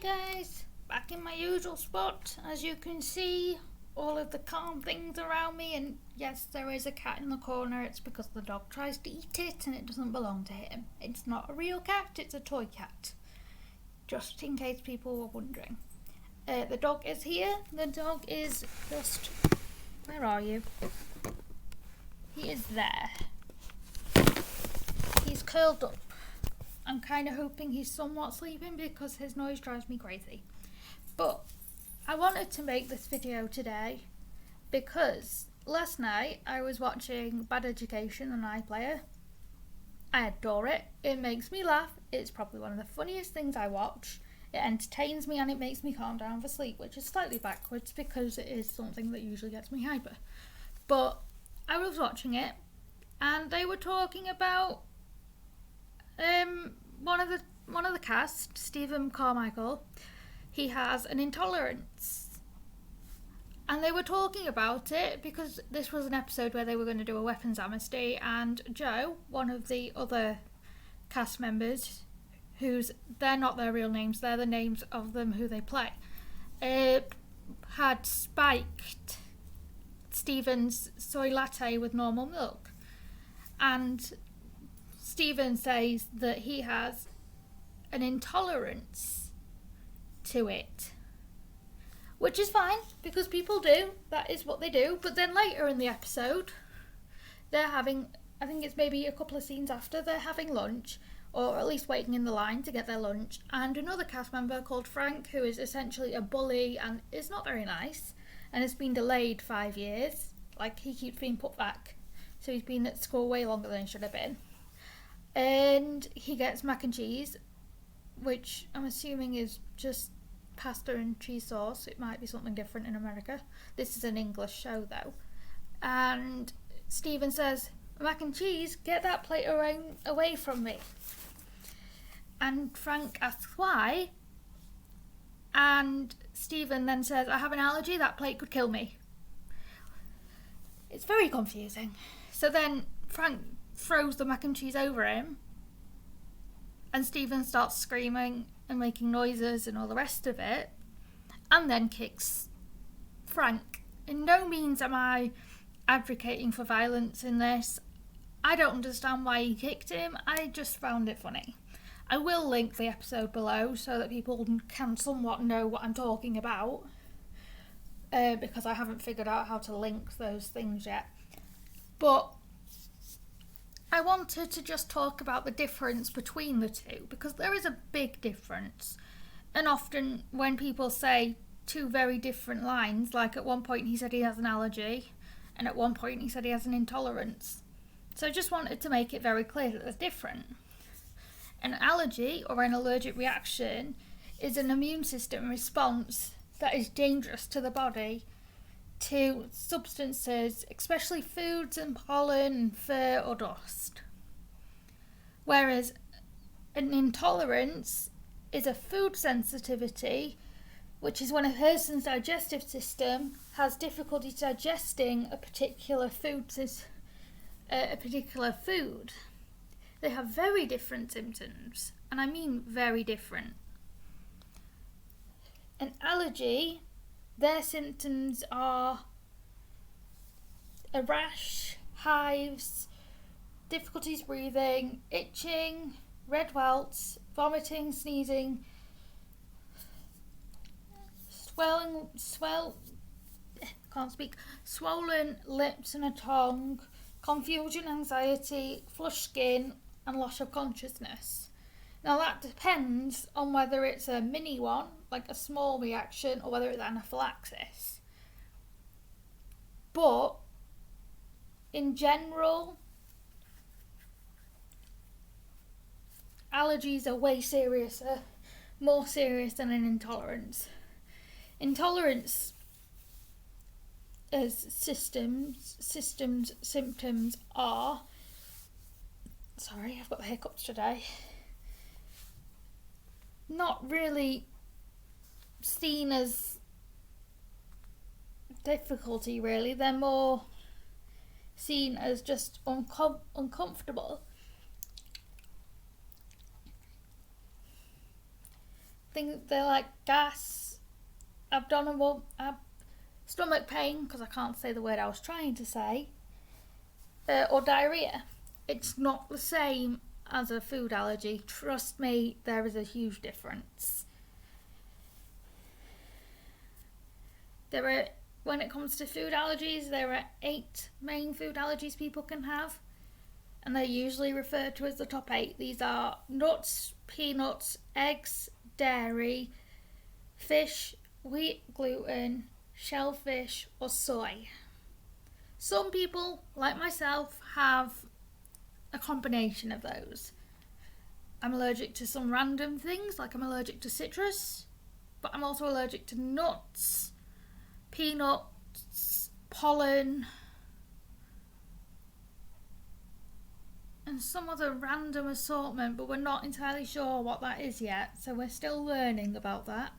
Guys, back in my usual spot. As you can see, all of the calm things around me, and yes, there is a cat in the corner. It's because the dog tries to eat it and it doesn't belong to him. It's not a real cat, it's a toy cat. Just in case people were wondering. The dog is here. The dog is just... Where are you? He is there. He's curled up. I'm kind of hoping he's somewhat sleeping because his noise drives me crazy. But I wanted to make this video today because last night I was watching Bad Education on Iplayer. I adore it. It makes me laugh. It's probably one of the funniest things I watch. It entertains me and it makes me calm down for sleep, which is slightly backwards because it is something that usually gets me hyper. But I was watching it and they were talking about one of the cast, Stephen Carmichael. He has an intolerance, and they were talking about it because this was an episode where they were going to do a weapons amnesty, and Joe, one of the other cast members, they're not their real names, they're the names of them who they play, had spiked Stephen's soy latte with normal milk, and Stephen says that he has an intolerance to it, which is fine because people do, that is what they do. But then later in the episode they're having, I think it's maybe a couple of scenes after, they're having lunch, or at least waiting in the line to get their lunch, and another cast member called Frank, who is essentially a bully and is not very nice and has been delayed 5 years, like he keeps being put back, so he's been at school way longer than he should have been. And he gets mac and cheese, which I'm assuming is just pasta and cheese sauce. It might be something different in America. This is an English show though. And Stephen says, "Mac and cheese, get that plate away from me." And Frank asks why. And Stephen then says, "I have an allergy, that plate could kill me." It's very confusing. So then Frank throws the mac and cheese over him, and Stephen starts screaming and making noises and all the rest of it, and then kicks Frank. In no means am I advocating for violence in this. I don't understand why he kicked him. I just found it funny. I will link the episode below so that people can somewhat know what I'm talking about, because I haven't figured out how to link those things yet. But I wanted to just talk about the difference between the two, because there is a big difference. And often when people say two very different lines, like at one point he said he has an allergy, and at one point he said he has an intolerance. So I just wanted to make it very clear that they're different. An allergy, or an allergic reaction, is an immune system response that is dangerous to the body to substances, especially foods and pollen, fur or dust. Whereas an intolerance is a food sensitivity, which is when a person's digestive system has difficulty digesting a particular food. They have very different symptoms, and I mean very different. An allergy, their symptoms are a rash, hives, difficulties breathing, itching, red welts, vomiting, sneezing, swollen lips and a tongue, confusion, anxiety, flushed skin, and loss of consciousness. Now that depends on whether it's a mini one, like a small reaction, or whether it's anaphylaxis. But in general, allergies are way seriouser, more serious than an intolerance. Intolerance as symptoms are, sorry, I've got the hiccups today, not really seen as difficulty really. They're more seen as just uncomfortable. they're like gas, stomach pain, because I can't say the word I was trying to say, or diarrhea. It's not the same as a food allergy. Trust me, there is a huge difference. When it comes to food allergies, there are 8 main food allergies people can have, and they're usually referred to as the top 8. These are nuts, peanuts, eggs, dairy, fish, wheat, gluten, shellfish, or soy. Some people, like myself, have a combination of those. I'm allergic to some random things, like I'm allergic to citrus, but I'm also allergic to nuts, peanuts, pollen, and some other random assortment, but we're not entirely sure what that is yet, so we're still learning about that.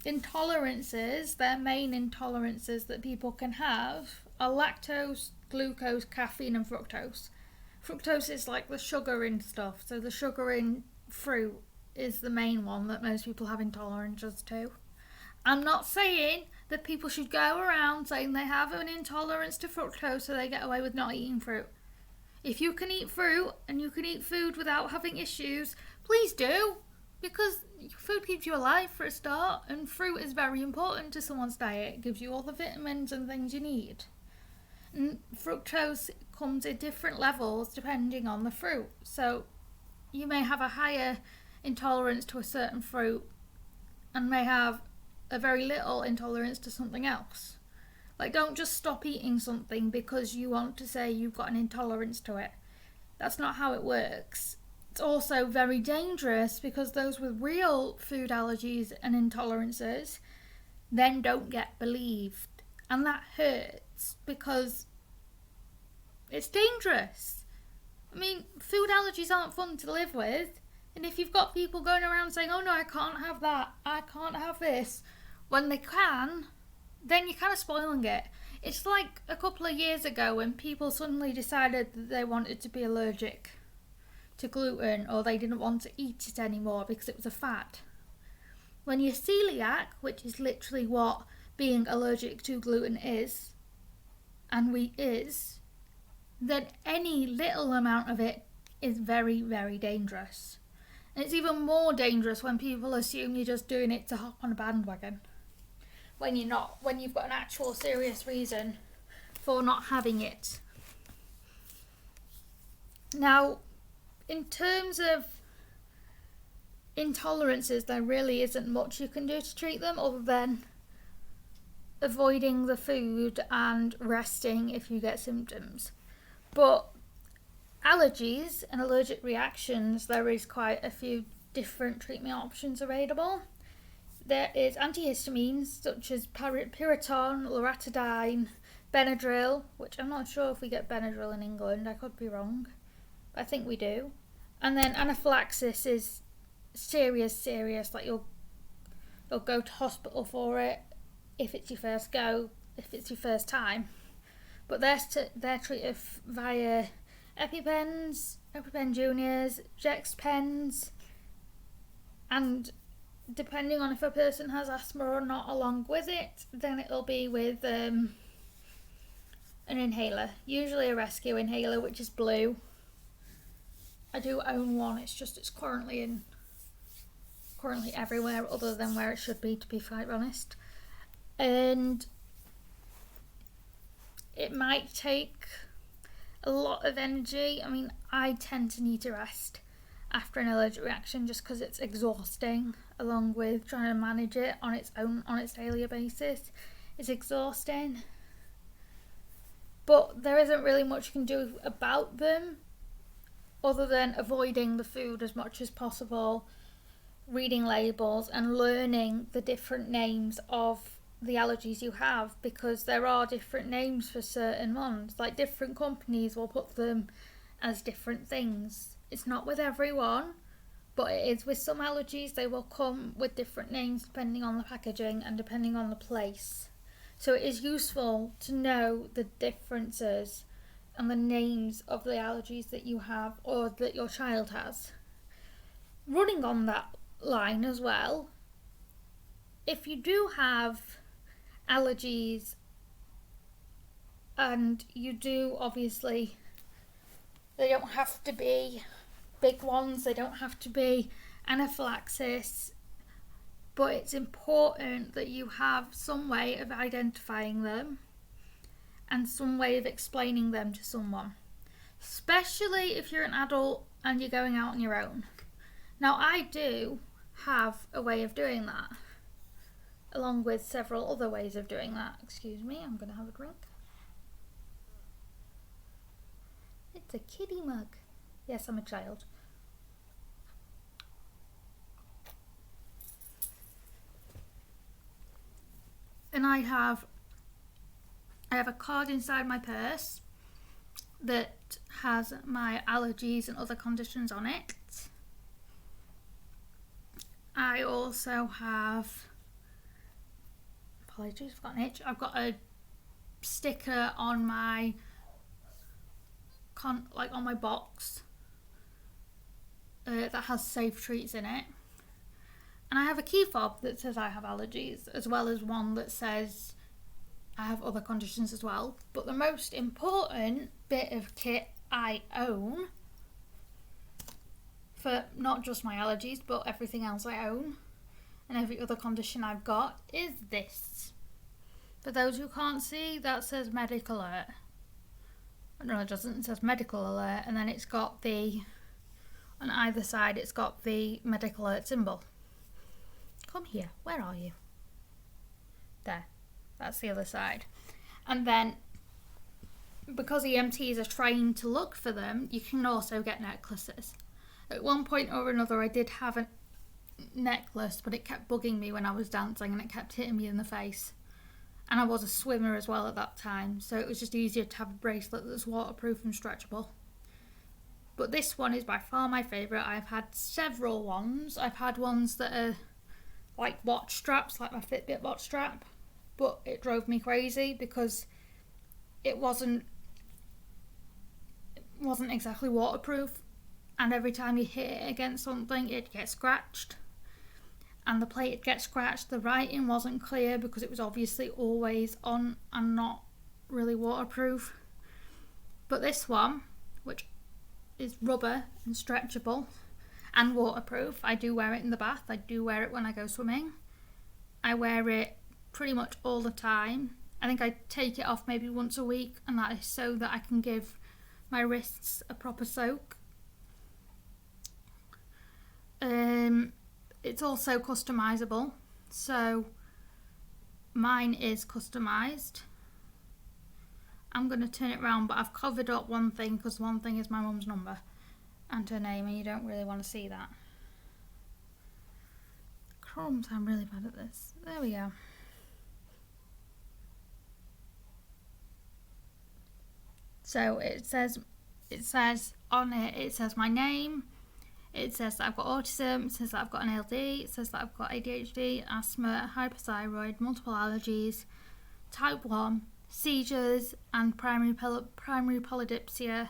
Intolerances, their main intolerances that people can have are lactose, glucose, caffeine, and fructose. Fructose is like the sugar in stuff, so the sugar in fruit is the main one that most people have intolerances to. I'm not saying that people should go around saying they have an intolerance to fructose so they get away with not eating fruit. If you can eat fruit and you can eat food without having issues, please do, because food keeps you alive for a start, and fruit is very important to someone's diet. It gives you all the vitamins and things you need. And fructose comes in different levels depending on the fruit. So you may have a higher intolerance to a certain fruit and may have a very little intolerance to something else. Like, don't just stop eating something because you want to say you've got an intolerance to it. That's not how it works. It's also very dangerous because those with real food allergies and intolerances then don't get believed. And that hurts because it's dangerous. I mean, food allergies aren't fun to live with. And if you've got people going around saying, oh no, I can't have that, I can't have this, when they can, then you're kind of spoiling it. It's like a couple of years ago when people suddenly decided that they wanted to be allergic to gluten, or they didn't want to eat it anymore because it was a fad. When you're celiac, which is literally what being allergic to gluten is, and wheat is, then any little amount of it is very, very dangerous. And it's even more dangerous when people assume you're just doing it to hop on a bandwagon. When you're not, when you've got an actual serious reason for not having it. Now, in terms of intolerances, there really isn't much you can do to treat them other than avoiding the food and resting if you get symptoms. But allergies and allergic reactions, there is quite a few different treatment options available. There is antihistamines such as Piriton, Loratadine, Benadryl, which I'm not sure if we get Benadryl in England, I could be wrong, but I think we do. And then anaphylaxis is serious, like you'll go to hospital for it if it's your first go, if it's your first time. But they're treated via EpiPens, EpiPen Juniors, Jex pens, and depending on if a person has asthma or not along with it, then it'll be with an inhaler, usually a rescue inhaler, which is blue. I do own one, it's currently everywhere other than where it should be, to be quite honest. And it might take a lot of energy. I mean, I tend to need to rest after an allergic reaction just because it's exhausting, along with trying to manage it on its daily basis. It's exhausting. But there isn't really much you can do about them other than avoiding the food as much as possible, reading labels and learning the different names of the allergies you have, because there are different names for certain ones. Like, different companies will put them as different things. It's not with everyone, but it is with some allergies. They will come with different names depending on the packaging and depending on the place. So it is useful to know the differences and the names of the allergies that you have or that your child has. running on that line as well, if you do have allergies, and you do, obviously, they don't have to be big ones, they don't have to be anaphylaxis, but it's important that you have some way of identifying them and some way of explaining them to someone, especially if you're an adult and you're going out on your own. Now, I do have a way of doing that, along with several other ways of doing that. Excuse me, I'm going to have a drink. It's a kiddie mug. Yes, I'm a child. And I have a card inside my purse that has my allergies and other conditions on it. I also have, apologies, I've got an itch. I've got a sticker on my on my box that has safe treats in it, and I have a key fob that says I have allergies, as well as one that says I have other conditions as well. But the most important bit of kit I own, for not just my allergies but everything else I own and every other condition I've got, is this. For those who can't see, that says medical alert. No, it doesn't. It says medical alert, and then it's got on either side, it's got the medical alert symbol. Come here, where are you? There, that's the other side. And then, because EMTs are trained to look for them, you can also get necklaces. At one point or another, I did have a necklace, but it kept bugging me when I was dancing, and it kept hitting me in the face. And I was a swimmer as well at that time, so it was just easier to have a bracelet that's waterproof and stretchable. But this one is by far my favourite. I've had several ones. I've had ones that are like watch straps, like my Fitbit watch strap, but it drove me crazy because it wasn't exactly waterproof, and every time you hit it against something, it'd get scratched. And the plate get scratched, the writing wasn't clear because it was obviously always on and not really waterproof. But this one, which is rubber and stretchable and waterproof, I do wear it in the bath, I do wear it when I go swimming. I wear it pretty much all the time. I think I take it off maybe once a week, and that is so that I can give my wrists a proper soak. It's also customizable, so mine is customized. I'm going to turn it around, but I've covered up one thing because one thing is my mum's number and her name, and you don't really want to see that. Crumbs, I'm really bad at this. There we go. So it says on it says my name. It says that I've got autism, it says that I've got an ALD, it says that I've got ADHD, asthma, hypothyroid, multiple allergies, type 1, seizures, and primary polydipsia,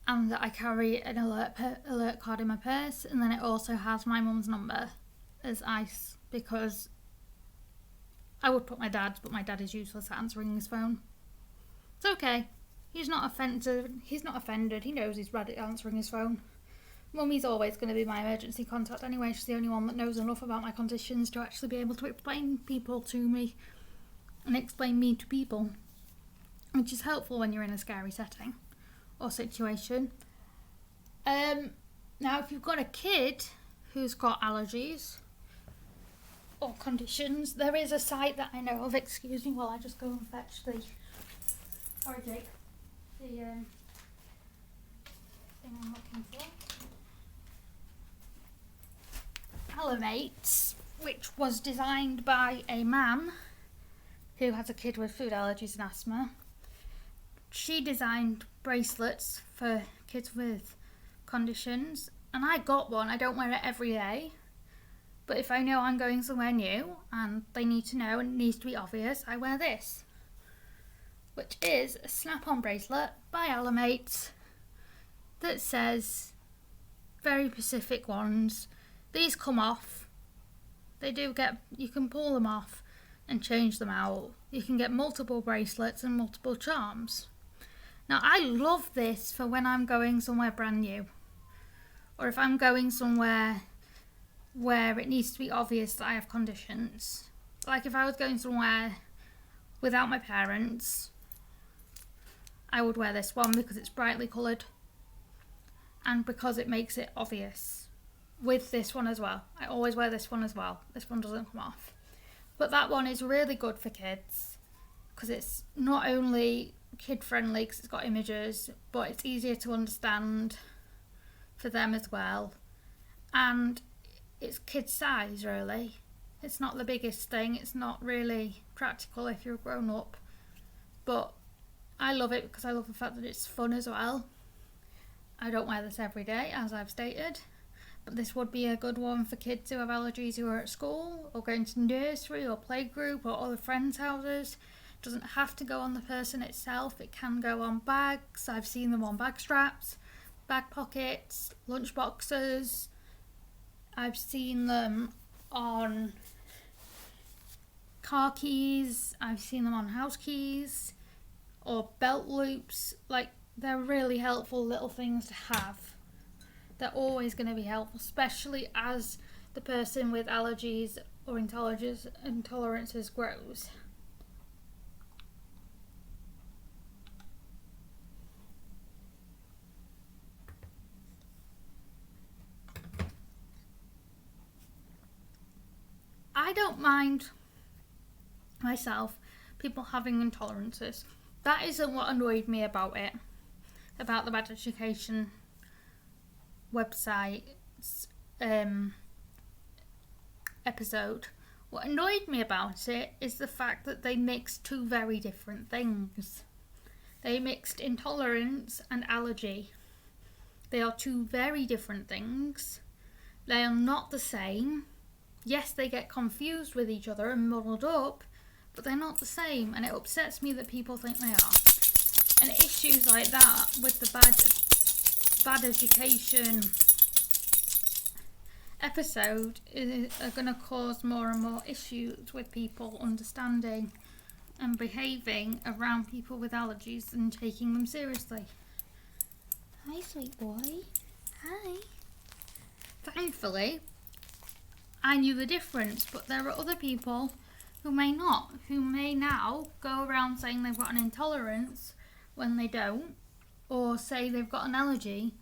and that I carry an alert card in my purse. And then it also has my mum's number as ice, because I would put my dad's, but my dad is useless at answering his phone. It's okay. He's not offended. He knows he's bad at answering his phone. Mummy's always going to be my emergency contact anyway. She's the only one that knows enough about my conditions to actually be able to explain people to me and explain me to people, which is helpful when you're in a scary setting or situation. Now, if you've got a kid who's got allergies or conditions, there is a site that I know of. Excuse me while I just go and fetch the thing I'm looking for. Alimates, which was designed by a man who has a kid with food allergies and asthma. She designed bracelets for kids with conditions, and I got one. I don't wear it every day, but if I know I'm going somewhere new and they need to know and it needs to be obvious, I wear this, which is a snap-on bracelet by Alimates that says very specific ones. These come off. They do get, you can pull them off and change them out. You can get multiple bracelets and multiple charms. Now I love this for when I'm going somewhere brand new, or if I'm going somewhere where it needs to be obvious that I have conditions. Like if I was going somewhere without my parents, I would wear this one because it's brightly coloured and because it makes it obvious. With this one as well. I always wear this one as well. This one doesn't come off. But that one is really good for kids because it's not only kid friendly because it's got images, but it's easier to understand for them as well. And it's kid size really. It's not the biggest thing. It's not really practical if you're grown up. But I love it because I love the fact that it's fun as well. I don't wear this every day, as I've stated. But this would be a good one for kids who have allergies who are at school or going to nursery or playgroup or other friends' houses. It doesn't have to go on the person itself. It can go on bags. I've seen them on bag straps, bag pockets, lunch boxes. I've seen them on car keys. I've seen them on house keys or belt loops. Like, they're really helpful little things to have. They're always going to be helpful, especially as the person with allergies or intolerances grows. I don't mind myself people having intolerances. That isn't what annoyed me about it, about the Bad Education website's episode. What annoyed me about it is the fact that they mixed two very different things. They mixed intolerance and allergy. They are two very different things. They are not the same. Yes, they get confused with each other and muddled up, but they're not the same, and it upsets me that people think they are. And issues like that with the bad education episode are going to cause more and more issues with people understanding and behaving around people with allergies and taking them seriously. Hi, sweet boy. Hi. Thankfully, I knew the difference, but there are other people who may not, who may now go around saying they've got an intolerance when they don't, or say they've got an allergy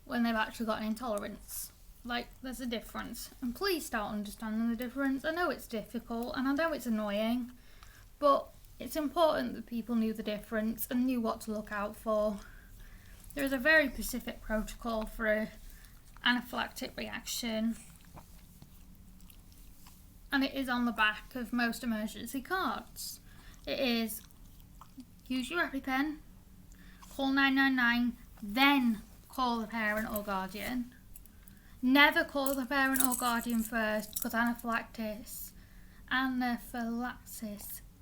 when they've actually got an intolerance. Like, there's a difference. And please start understanding the difference. I know it's difficult and I know it's annoying, but it's important that people knew the difference and knew what to look out for. There is a very specific protocol for an anaphylactic reaction, and it is on the back of most emergency cards. It is use your EpiPen, call 999, then call the parent or guardian. Never call the parent or guardian first, because anaphylaxis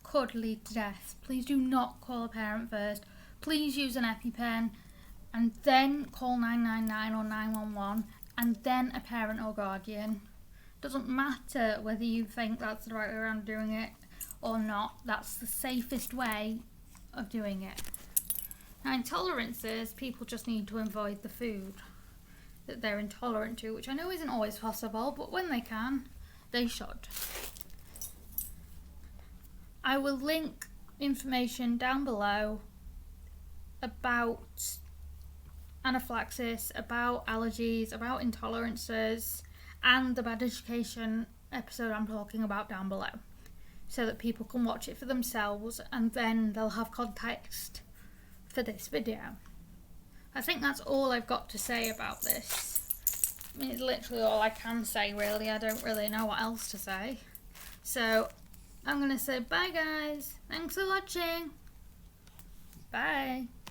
could lead to death. Please do not call a parent first. Please use an EpiPen and then call 999 or 911 and then a parent or guardian. Doesn't matter whether you think that's the right way around doing it or not. That's the safest way of doing it. Now, intolerances, people just need to avoid the food that they're intolerant to, which I know isn't always possible, but when they can, they should. I will link information down below about anaphylaxis, about allergies, about intolerances, and the Bad Education episode I'm talking about down below, so that people can watch it for themselves and then they'll have context for this video. I think that's all I've got to say about this. I mean, it's literally all I can say, really. I don't really know what else to say. So, I'm going to say bye, guys. Thanks for watching. Bye.